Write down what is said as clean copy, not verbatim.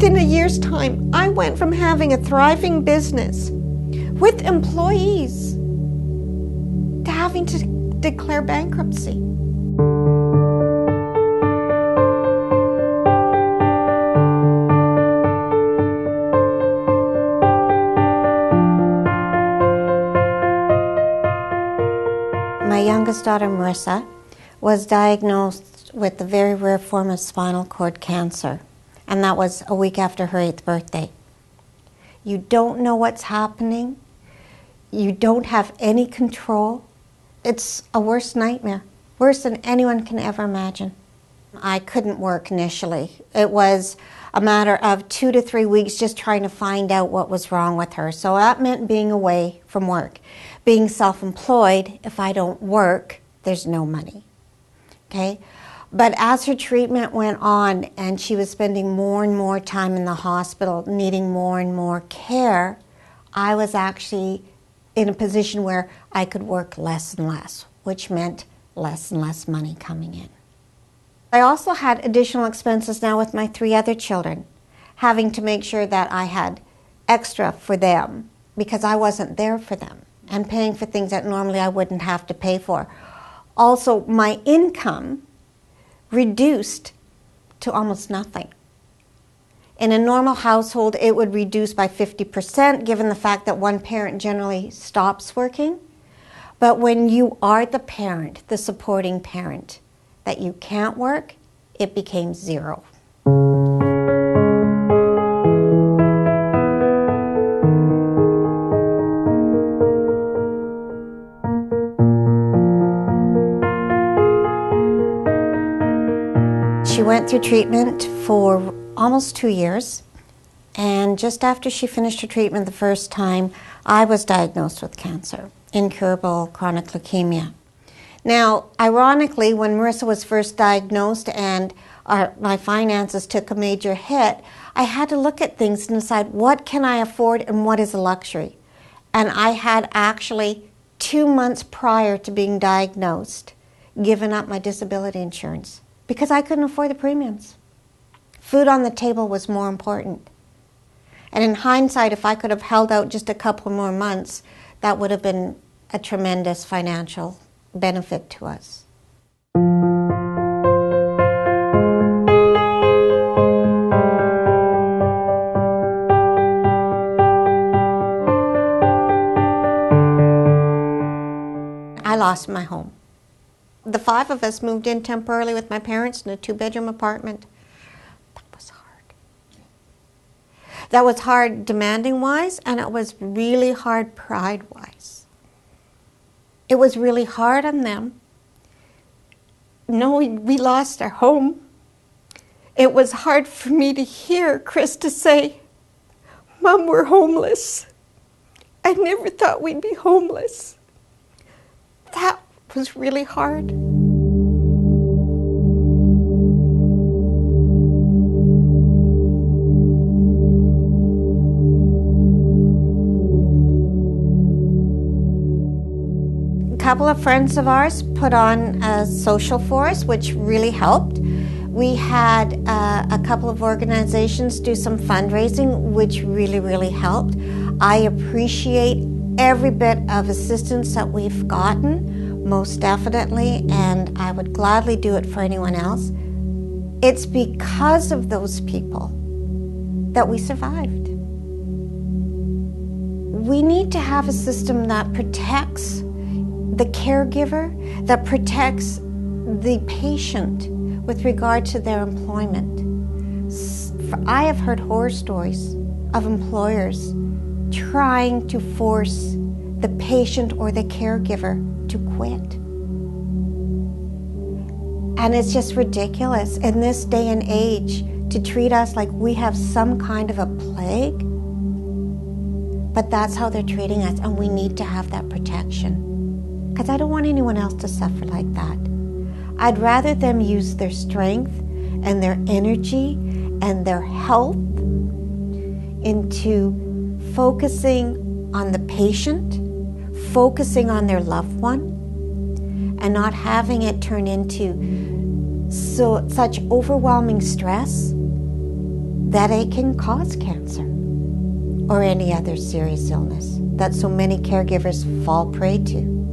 Within a year's time, I went from having a thriving business with employees to having to declare bankruptcy. My youngest daughter, Marissa, was diagnosed with a very rare form of spinal cord cancer, and that was a week after her 8th birthday. You don't know what's happening. You don't have any control. It's a worse nightmare, worse than anyone can ever imagine. I couldn't work initially. It was a matter of 2 to 3 weeks just trying to find out what was wrong with her. So that meant being away from work. Being self-employed, if I don't work, there's no money, okay? But as her treatment went on and she was spending more and more time in the hospital, needing more and more care, I was actually in a position where I could work less and less, which meant less and less money coming in. I also had additional expenses now with my 3 other children, having to make sure that I had extra for them because I wasn't there for them, and paying for things that normally I wouldn't have to pay for. Also, my income reduced to almost nothing. In a normal household, it would reduce by 50% given the fact that one parent generally stops working. But when you are the parent, the supporting parent, that you can't work, it became 0. She went through treatment for almost 2 years, and just after she finished her treatment the first time, I was diagnosed with cancer, incurable chronic leukemia. Now, ironically, when Marissa was first diagnosed and my finances took a major hit, I had to look at things and decide what can I afford and what is a luxury. And I had actually 2 months prior to being diagnosed given up my disability insurance because I couldn't afford the premiums. Food on the table was more important. And in hindsight, if I could have held out just a couple more months, that would have been a tremendous financial benefit to us. I lost my home. The 5 of us moved in temporarily with my parents in a 2-bedroom apartment. That was hard. That was hard demanding-wise, and it was really hard pride-wise. It was really hard on them. Knowing we lost our home, it was hard for me to hear Krista say, "Mom, we're homeless. I never thought we'd be homeless." That was really hard. A couple of friends of ours put on a social for us, which really helped. We had a couple of organizations do some fundraising, which really, really helped. I appreciate every bit of assistance that we've gotten, most definitely, and I would gladly do it for anyone else. It's because of those people that we survived. We need to have a system that protects the caregiver, that protects the patient with regard to their employment. I have heard horror stories of employers trying to force the patient or the caregiver to quit. And it's just ridiculous in this day and age to treat us like we have some kind of a plague. But that's how they're treating us, and we need to have that protection. Because I don't want anyone else to suffer like that. I'd rather them use their strength and their energy and their health into focusing on the patient, focusing on their loved one, and not having it turn into such overwhelming stress that it can cause cancer or any other serious illness that so many caregivers fall prey to.